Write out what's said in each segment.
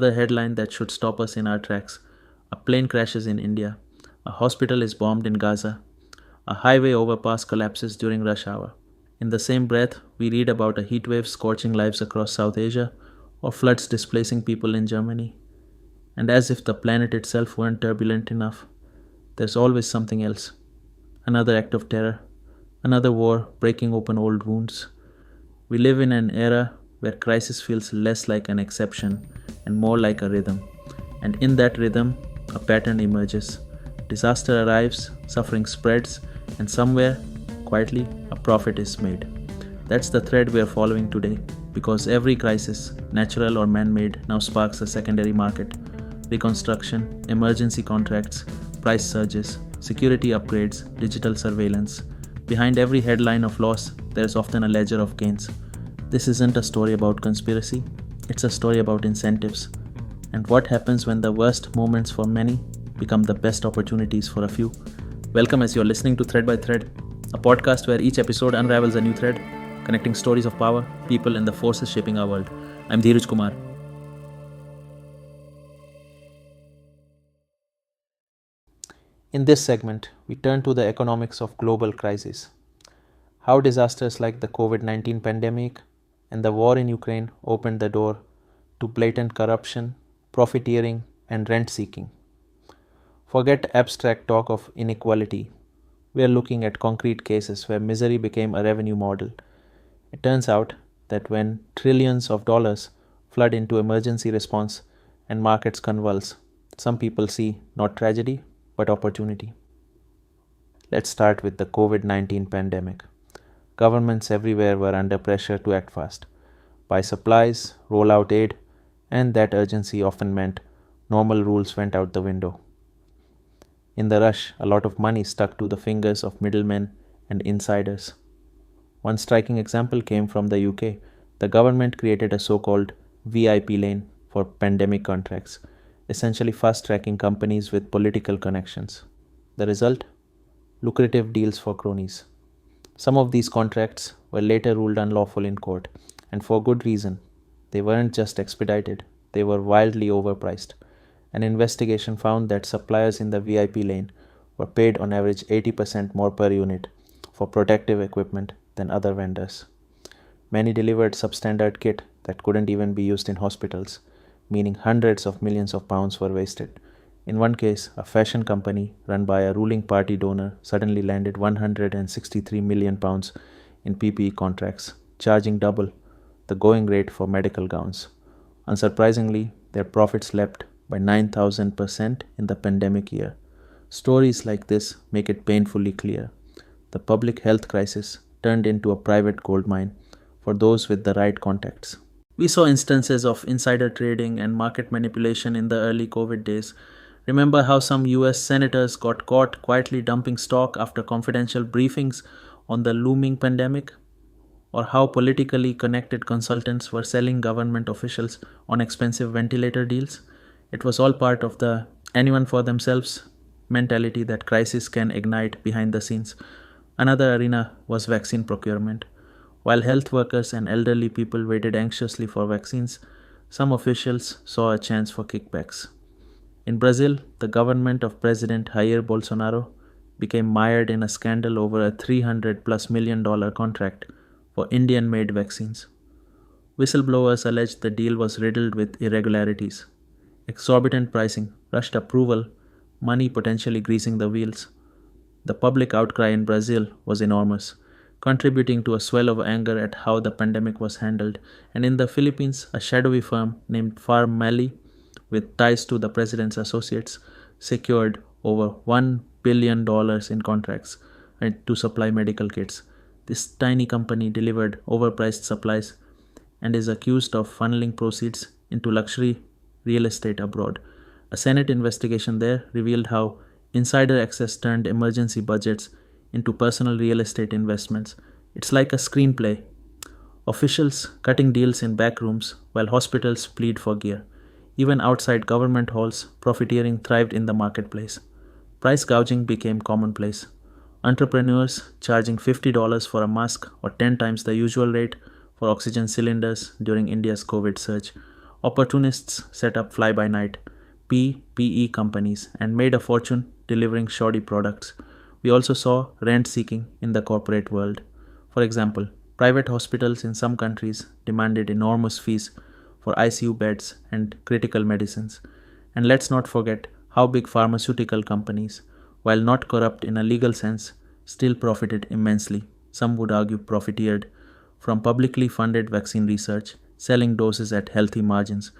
The headline that should stop us in our tracks. A plane crashes in India. A hospital is bombed in Gaza. A highway overpass collapses during rush hour. In the same breath, we read about a heatwave scorching lives across South Asia or floods displacing people in Germany. And as if the planet itself weren't turbulent enough, there's always something else. Another act of terror, another war breaking open old wounds. We live in an era where crisis feels less like an exception and more like a rhythm. And in that rhythm, a pattern emerges. Disaster arrives, suffering spreads, and somewhere, quietly, a profit is made. That's the thread we are following today, because every crisis, natural or man made, now sparks a secondary market. Reconstruction, emergency contracts, price surges, security upgrades, digital surveillance. Behind every headline of loss, there's often a ledger of gains. This isn't a story about conspiracy, it's a story about incentives. And what happens when the worst moments for many become the best opportunities for a few. Welcome as you're listening to Thread by Thread, a podcast where each episode unravels a new thread, connecting stories of power, people, and the forces shaping our world. I'm Dheeraj Kumar. In this segment, we turn to the economics of global crises. How disasters like the COVID-19 pandemic and the war in Ukraine opened the door to blatant corruption, profiteering, and rent seeking. Forget abstract talk of inequality. We are looking at concrete cases where misery became a revenue model. It turns out that when trillions of dollars flood into emergency response and markets convulse, some people see not tragedy but opportunity. Let's start with the COVID-19 pandemic. Governments everywhere were under pressure to act fast, buy supplies, roll out aid, and that urgency often meant normal rules went out the window. In the rush, a lot of money stuck to the fingers of middlemen and insiders. One striking example came from the UK. The government created a so-called VIP lane for pandemic contracts, essentially fast-tracking companies with political connections. The result? Lucrative deals for cronies. Some of these contracts were later ruled unlawful in court, and for good reason. They weren't just expedited, they were wildly overpriced. An investigation found that suppliers in the VIP lane were paid on average 80% more per unit for protective equipment than other vendors. Many delivered substandard kit that couldn't even be used in hospitals, meaning hundreds of millions of pounds were wasted. In one case, a fashion company run by a ruling party donor suddenly landed £163 million in PPE contracts, charging double the going rate for medical gowns. Unsurprisingly, their profits leapt by 9,000% in the pandemic year. Stories like this make it painfully clear. The public health crisis turned into a private gold mine for those with the right contacts. We saw instances of insider trading and market manipulation in the early COVID days. Remember how some US senators got caught quietly dumping stock after confidential briefings on the looming pandemic? Or how politically connected consultants were selling government officials on expensive ventilator deals? It was all part of the anyone for themselves mentality that crisis can ignite behind the scenes. Another arena was vaccine procurement. While health workers and elderly people waited anxiously for vaccines, some officials saw a chance for kickbacks. In Brazil, the government of President Jair Bolsonaro became mired in a scandal over a $300+ million contract for Indian-made vaccines. Whistleblowers alleged the deal was riddled with irregularities. Exorbitant pricing, rushed approval, money potentially greasing the wheels. The public outcry in Brazil was enormous, contributing to a swell of anger at how the pandemic was handled. And in the Philippines, a shadowy firm named Farmali, with ties to the president's associates, secured over $1 billion in contracts to supply medical kits. This tiny company delivered overpriced supplies and is accused of funneling proceeds into luxury real estate abroad. A Senate investigation there revealed how insider access turned emergency budgets into personal real estate investments. It's like a screenplay. Officials cutting deals in back rooms while hospitals plead for gear. Even outside government halls, profiteering thrived in the marketplace. Price gouging became commonplace. Entrepreneurs charging $50 for a mask or 10 times the usual rate for oxygen cylinders during India's COVID surge. Opportunists set up fly by night PPE companies and made a fortune delivering shoddy products. We also saw rent seeking in the corporate world. For example, private hospitals in some countries demanded enormous fees for ICU beds and critical medicines. And let's not forget how big pharmaceutical companies, while not corrupt in a legal sense, still profited immensely. Some would argue profiteered from publicly funded vaccine research, selling doses at healthy margins.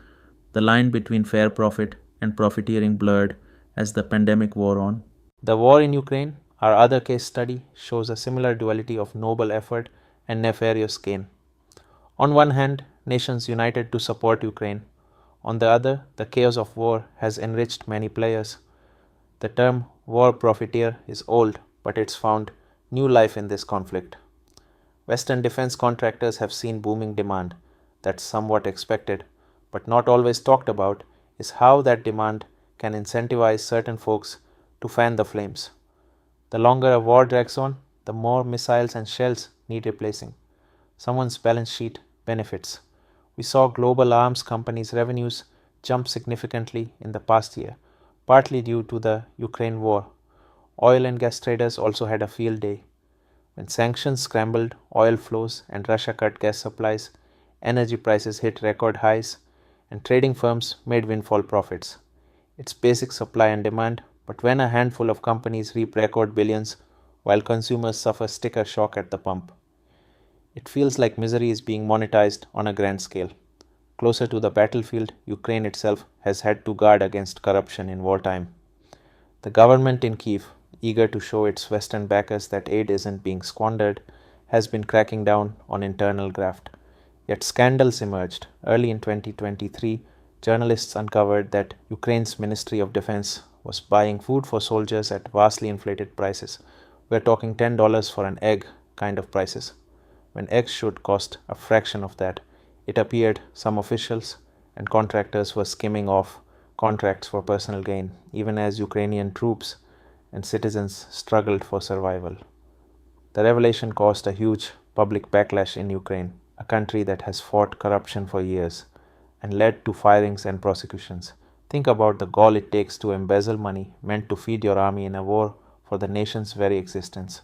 The line between fair profit and profiteering blurred as the pandemic wore on. The war in Ukraine, our other case study, shows a similar duality of noble effort and nefarious gain. On one hand, nations united to support Ukraine. On the other, the chaos of war has enriched many players. The term war profiteer is old, but it's found new life in this conflict. Western defense contractors have seen booming demand. That's somewhat expected, but not always talked about is how that demand can incentivize certain folks to fan the flames. The longer a war drags on, the more missiles and shells need replacing. Someone's balance sheet benefits. We saw global arms companies' revenues jump significantly in the past year, partly due to the Ukraine war. Oil and gas traders also had a field day. When sanctions scrambled oil flows and Russia cut gas supplies, energy prices hit record highs, and trading firms made windfall profits. It's basic supply and demand, but when a handful of companies reap record billions while consumers suffer sticker shock at the pump, it feels like misery is being monetized on a grand scale. Closer to the battlefield, Ukraine itself has had to guard against corruption in wartime. The government in Kiev, eager to show its Western backers that aid isn't being squandered, has been cracking down on internal graft. Yet scandals emerged. Early in 2023, journalists uncovered that Ukraine's Ministry of Defense was buying food for soldiers at vastly inflated prices. We're talking $10 for an egg kind of prices, when eggs should cost a fraction of that. It appeared some officials and contractors were skimming off contracts for personal gain, even as Ukrainian troops and citizens struggled for survival. The revelation caused a huge public backlash in Ukraine, a country that has fought corruption for years, and led to firings and prosecutions. Think about the gall it takes to embezzle money meant to feed your army in a war for the nation's very existence.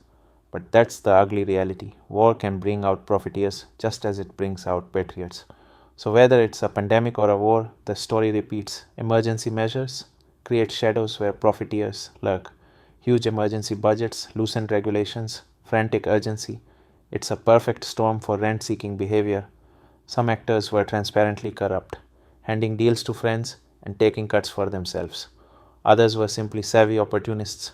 But that's the ugly reality. War can bring out profiteers just as it brings out patriots. So whether it's a pandemic or a war, the story repeats. Emergency measures create shadows where profiteers lurk. Huge emergency budgets, loosened regulations, frantic urgency. It's a perfect storm for rent-seeking behavior. Some actors were transparently corrupt, handing deals to friends and taking cuts for themselves. Others were simply savvy opportunists,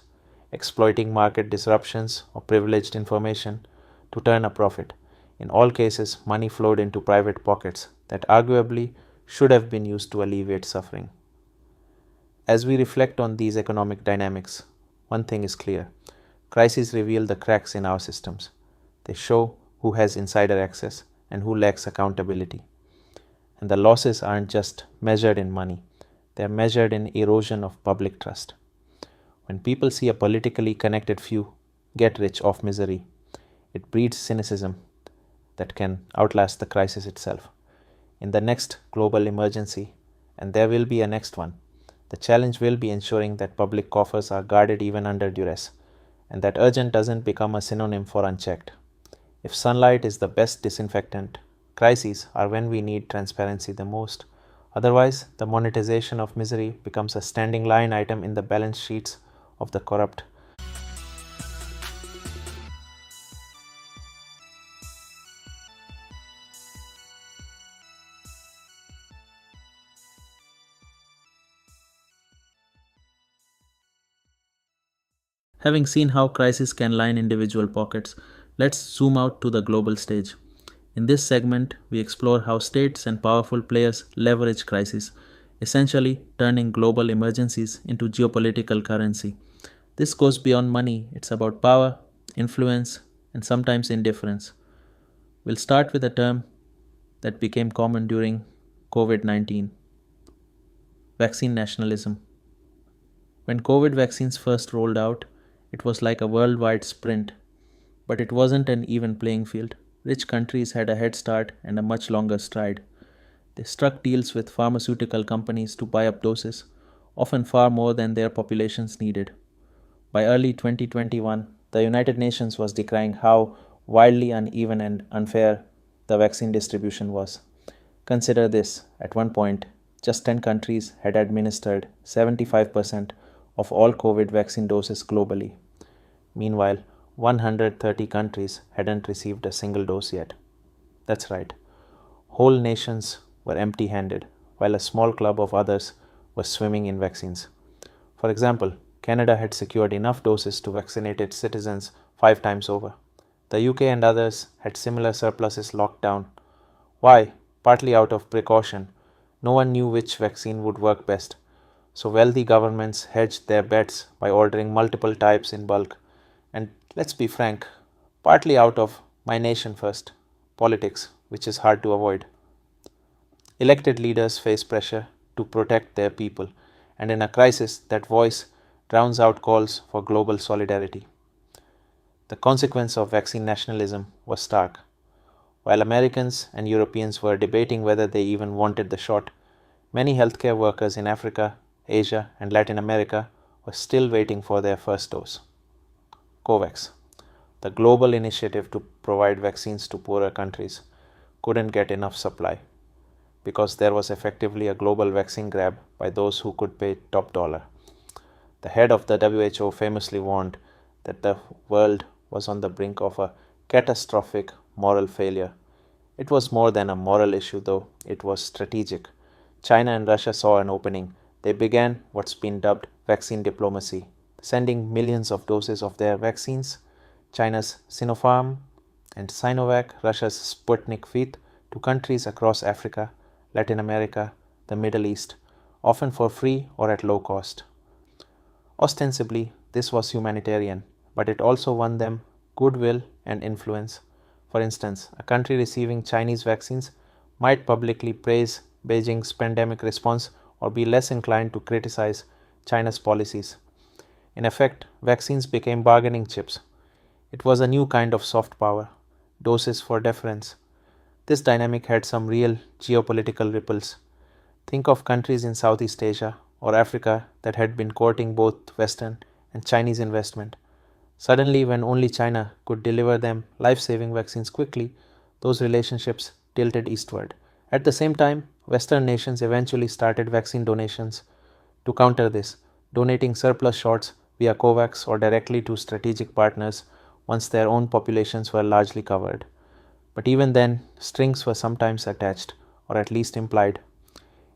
exploiting market disruptions or privileged information to turn a profit. In all cases, money flowed into private pockets that arguably should have been used to alleviate suffering. As we reflect on these economic dynamics, one thing is clear. Crises reveal the cracks in our systems. They show who has insider access and who lacks accountability. And the losses aren't just measured in money, they are measured in erosion of public trust. When people see a politically connected few get rich off misery, it breeds cynicism that can outlast the crisis itself. In the next global emergency, and there will be a next one, the challenge will be ensuring that public coffers are guarded even under duress, and that urgent doesn't become a synonym for unchecked. If sunlight is the best disinfectant, crises are when we need transparency the most. Otherwise, the monetization of misery becomes a standing line item in the balance sheets of the corrupt. Having seen how crises can line individual pockets, let's zoom out to the global stage. In this segment, we explore how states and powerful players leverage crises, essentially turning global emergencies into geopolitical currency. This goes beyond money, it's about power, influence, and sometimes indifference. We'll start with a term that became common during COVID-19: vaccine nationalism. When COVID vaccines first rolled out, it was like a worldwide sprint, but it wasn't an even playing field. Rich countries had a head start and a much longer stride. They struck deals with pharmaceutical companies to buy up doses, often far more than their populations needed. By early 2021, the United Nations was decrying how wildly uneven and unfair the vaccine distribution was. Consider this: at one point, just 10 countries had administered 75% of all COVID vaccine doses globally. Meanwhile, 130 countries hadn't received a single dose yet. That's right, whole nations were empty handed, while a small club of others was swimming in vaccines. For example, Canada had secured enough doses to vaccinate its citizens 5 times over. The UK and others had similar surpluses locked down. Why? Partly out of precaution. No one knew which vaccine would work best, so wealthy governments hedged their bets by ordering multiple types in bulk. And let's be frank, partly out of my nation first politics, which is hard to avoid. Elected leaders face pressure to protect their people, and in a crisis, that voice drowns out calls for global solidarity. The consequence of vaccine nationalism was stark. While Americans and Europeans were debating whether they even wanted the shot, many healthcare workers in Africa, Asia, and Latin America were still waiting for their first dose. COVAX, the global initiative to provide vaccines to poorer countries, couldn't get enough supply because there was effectively a global vaccine grab by those who could pay top dollar. The head of the WHO famously warned that the world was on the brink of a catastrophic moral failure. It was more than a moral issue, though, it was strategic. China and Russia saw an opening. They began what's been dubbed vaccine diplomacy, sending millions of doses of their vaccines, China's Sinopharm and Sinovac, Russia's Sputnik V, to countries across Africa, Latin America, the Middle East, often for free or at low cost. Ostensibly, this was humanitarian, but it also won them goodwill and influence. For instance, a country receiving Chinese vaccines might publicly praise Beijing's pandemic response or be less inclined to criticize China's policies. In effect, vaccines became bargaining chips. It was a new kind of soft power, doses for deference. This dynamic had some real geopolitical ripples. Think of countries in Southeast Asia or Africa that had been courting both Western and Chinese investment. Suddenly, when only China could deliver them life-saving vaccines quickly, those relationships tilted eastward. At the same time, Western nations eventually started vaccine donations to counter this, donating surplus shots via COVAX or directly to strategic partners once their own populations were largely covered. But even then, strings were sometimes attached, or at least implied.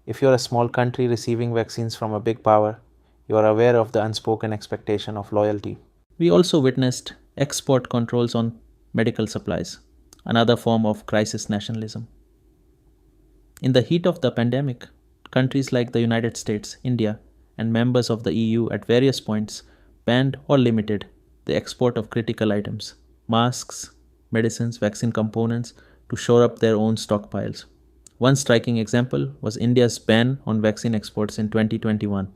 If you're a small country receiving vaccines from a big power, you are aware of the unspoken expectation of loyalty. We also witnessed export controls on medical supplies, another form of crisis nationalism. In the heat of the pandemic, countries like the United States, India, and members of the EU at various points banned or limited the export of critical items, masks, medicines, vaccine components, to shore up their own stockpiles. One striking example was India's ban on vaccine exports in 2021.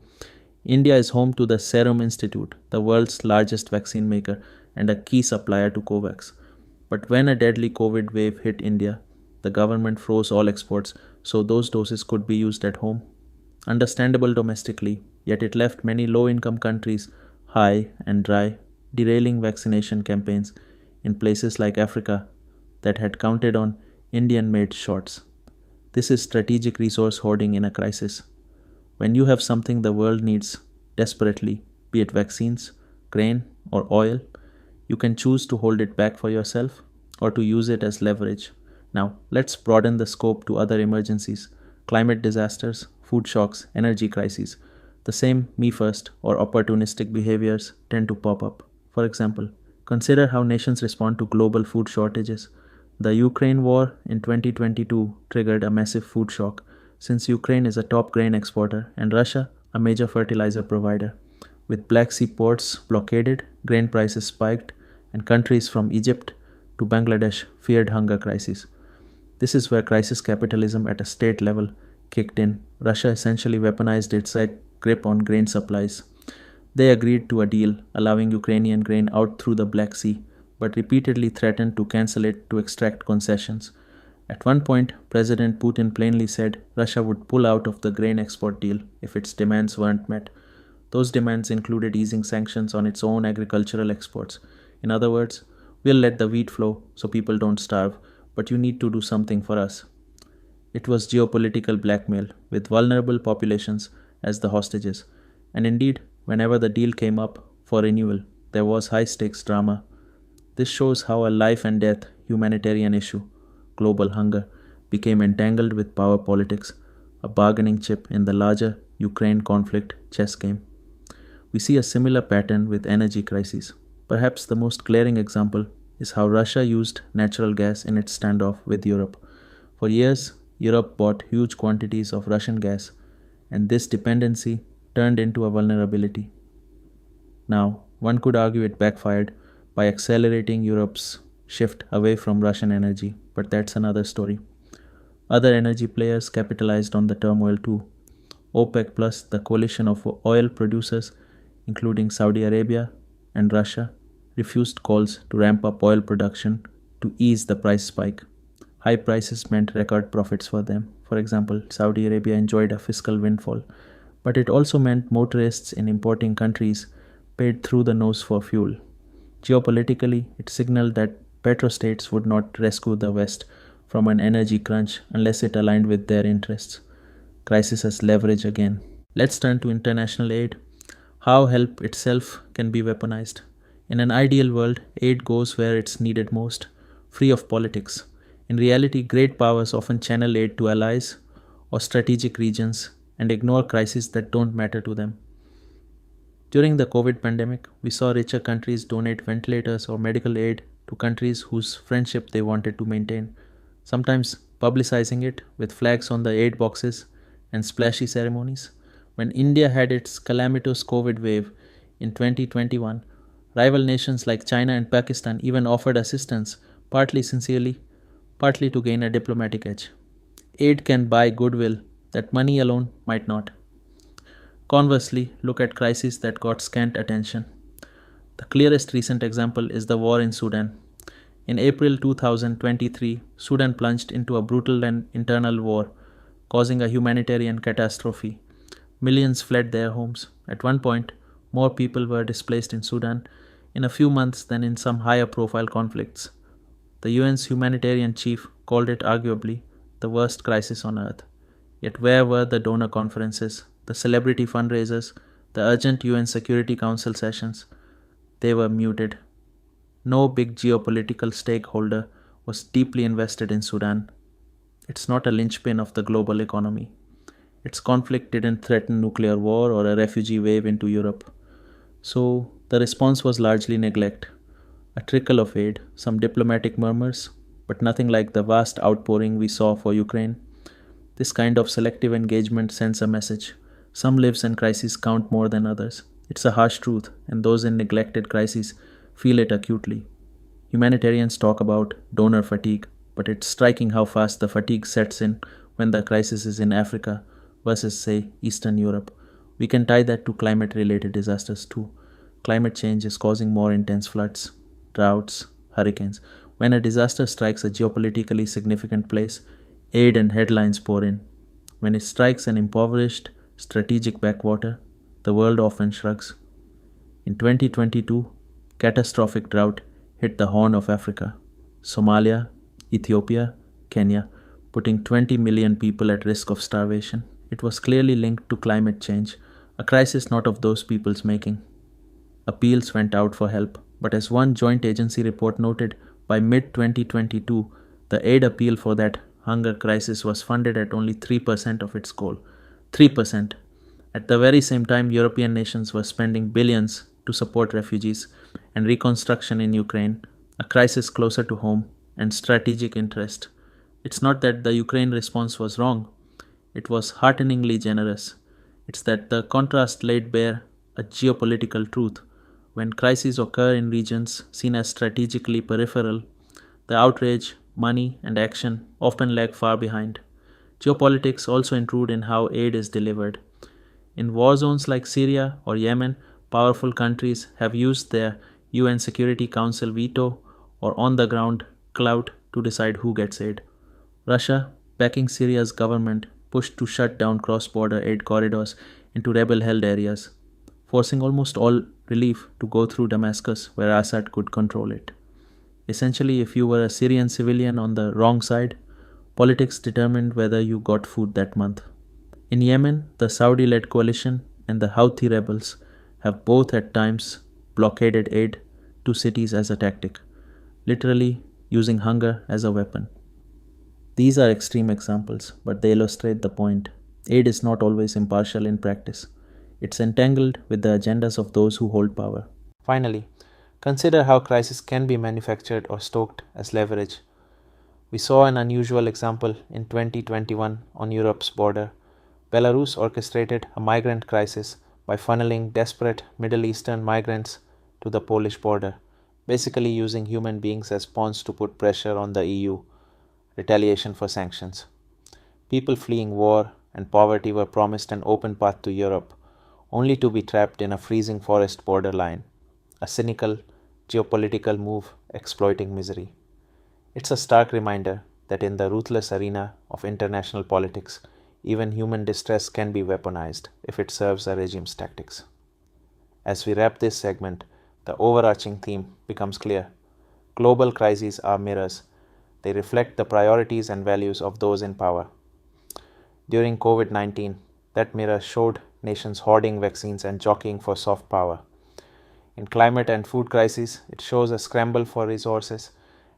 India is home to the Serum Institute, the world's largest vaccine maker and a key supplier to COVAX. But when a deadly COVID wave hit India, the government froze all exports so those doses could be used at home. Understandable domestically, yet it left many low-income countries high and dry, derailing vaccination campaigns in places like Africa that had counted on Indian-made shots. This is strategic resource hoarding in a crisis. When you have something the world needs desperately, be it vaccines, grain, or oil, you can choose to hold it back for yourself or to use it as leverage. Now, let's broaden the scope to other emergencies, climate disasters, food shocks, energy crises. The same me first or opportunistic behaviors tend to pop up. For example, consider how nations respond to global food shortages. The Ukraine war in 2022 triggered a massive food shock, since Ukraine is a top grain exporter and Russia a major fertilizer provider. With Black Sea ports blockaded, grain prices spiked, and countries from Egypt to Bangladesh feared hunger crises. This is where crisis capitalism at a state level kicked in. Russia essentially weaponized its grip on grain supplies. They agreed to a deal allowing Ukrainian grain out through the Black Sea, but repeatedly threatened to cancel it to extract concessions. At one point, President Putin plainly said Russia would pull out of the grain export deal if its demands weren't met. Those demands included easing sanctions on its own agricultural exports. In other words, we'll let the wheat flow so people don't starve, but you need to do something for us. It was geopolitical blackmail, with vulnerable populations as the hostages. And indeed, whenever the deal came up for renewal, there was high stakes drama. This shows how a life and death humanitarian issue, global hunger, became entangled with power politics, a bargaining chip in the larger Ukraine conflict chess game. We see a similar pattern with energy crises. Perhaps the most glaring example is how Russia used natural gas in its standoff with Europe. For years, Europe bought huge quantities of Russian gas, and this dependency turned into a vulnerability. Now, one could argue it backfired by accelerating Europe's shift away from Russian energy, but that's another story. Other energy players capitalized on the turmoil too. OPEC Plus, the coalition of oil producers, including Saudi Arabia and Russia, refused calls to ramp up oil production to ease the price spike. High prices meant record profits for them. For example, Saudi Arabia enjoyed a fiscal windfall, but it also meant motorists in importing countries paid through the nose for fuel. Geopolitically, it signaled that petrostates would not rescue the West from an energy crunch unless it aligned with their interests. Crisis as leverage again. Let's turn to international aid. How help itself can be weaponized. In an ideal world, aid goes where it's needed most, free of politics. In reality, great powers often channel aid to allies or strategic regions and ignore crises that don't matter to them. During the COVID pandemic, we saw richer countries donate ventilators or medical aid to countries whose friendship they wanted to maintain, sometimes publicizing it with flags on the aid boxes and splashy ceremonies. When India had its calamitous COVID wave in 2021, rival nations like China and Pakistan even offered assistance, partly sincerely, partly to gain a diplomatic edge. Aid can buy goodwill that money alone might not. Conversely, look at crises that got scant attention. The clearest recent example is the war in Sudan. In April 2023, Sudan plunged into a brutal and internal war, causing a humanitarian catastrophe. Millions fled their homes. At one point, more people were displaced in Sudan in a few months than in some higher profile conflicts. The UN's humanitarian chief called it arguably the worst crisis on earth. Yet where were the donor conferences, the celebrity fundraisers, the urgent UN Security Council sessions? They were muted. No big geopolitical stakeholder was deeply invested in Sudan. It's not a linchpin of the global economy. Its conflict didn't threaten nuclear war or a refugee wave into Europe. So the response was largely neglect. A trickle of aid, some diplomatic murmurs, but nothing like the vast outpouring we saw for Ukraine. This kind of selective engagement sends a message. Some lives and crises count more than others. It's a harsh truth, and those in neglected crises feel it acutely. Humanitarians talk about donor fatigue, but it's striking how fast the fatigue sets in when the crisis is in Africa versus, say, Eastern Europe. We can tie that to climate-related disasters too. Climate change is causing more intense floods, droughts, hurricanes. When a disaster strikes a geopolitically significant place, aid and headlines pour in. When it strikes an impoverished, strategic backwater, the world often shrugs. In 2022, catastrophic drought hit the Horn of Africa, Somalia, Ethiopia, Kenya, putting 20 million people at risk of starvation. It was clearly linked to climate change, a crisis not of those people's making. Appeals went out for help, but as one joint agency report noted, by mid-2022, the aid appeal for that hunger crisis was funded at only 3% of its goal. 3%. At the very same time, European nations were spending billions to support refugees and reconstruction in Ukraine, a crisis closer to home and strategic interest. It's not that the Ukraine response was wrong, it was hearteningly generous. It's that the contrast laid bare a geopolitical truth. When crises occur in regions seen as strategically peripheral, the outrage, money, and action often lag far behind. Geopolitics also intrude in how aid is delivered. In war zones like Syria or Yemen, powerful countries have used their UN Security Council veto or on the ground clout to decide who gets aid. Russia, backing Syria's government, pushed to shut down cross-border aid corridors into rebel-held areas, forcing almost all relief to go through Damascus where Assad could control it. Essentially, if you were a Syrian civilian on the wrong side, politics determined whether you got food that month. In Yemen, the Saudi-led coalition and the Houthi rebels have both at times blockaded aid to cities as a tactic, literally using hunger as a weapon. These are extreme examples, but they illustrate the point. Aid is not always impartial in practice. It's entangled with the agendas of those who hold power. Finally, consider how crisis can be manufactured or stoked as leverage. We saw an unusual example in 2021 on Europe's border. Belarus orchestrated a migrant crisis by funneling desperate Middle Eastern migrants to the Polish border, basically using human beings as pawns to put pressure on the EU, retaliation for sanctions. People fleeing war and poverty were promised an open path to Europe, only to be trapped in a freezing forest borderline, a cynical, geopolitical move exploiting misery. It's a stark reminder that in the ruthless arena of international politics, even human distress can be weaponized if it serves a regime's tactics. As we wrap this segment, the overarching theme becomes clear. Global crises are mirrors. They reflect the priorities and values of those in power. During COVID-19, that mirror showed nations hoarding vaccines and jockeying for soft power. In climate and food crises, it shows a scramble for resources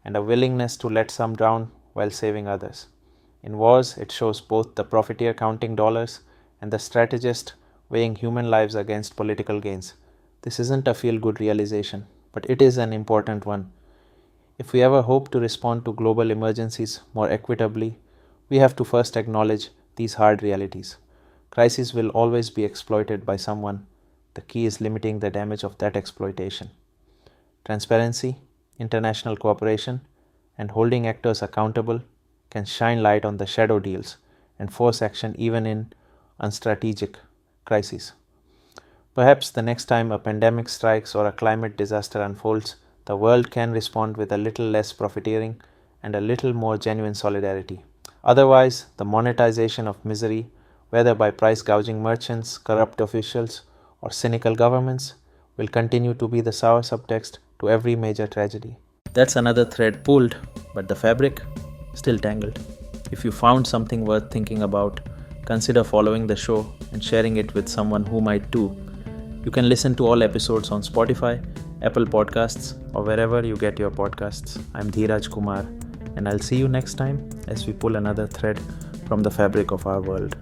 and a willingness to let some drown while saving others. In wars, it shows both the profiteer counting dollars and the strategist weighing human lives against political gains. This isn't a feel-good realization, but it is an important one. If we ever hope to respond to global emergencies more equitably, we have to first acknowledge these hard realities. Crises will always be exploited by someone. The key is limiting the damage of that exploitation. Transparency, international cooperation, and holding actors accountable can shine light on the shadow deals and force action even in unstrategic crises. Perhaps the next time a pandemic strikes or a climate disaster unfolds, the world can respond with a little less profiteering and a little more genuine solidarity. Otherwise, the monetization of misery, whether by price gouging merchants, corrupt officials, or cynical governments, will continue to be the sour subtext to every major tragedy. That's another thread pulled, but the fabric still tangled. If you found something worth thinking about, consider following the show and sharing it with someone who might too. You can listen to all episodes on Spotify, Apple Podcasts, or wherever you get your podcasts. I'm Dheeraj Kumar, and I'll see you next time as we pull another thread from the fabric of our world.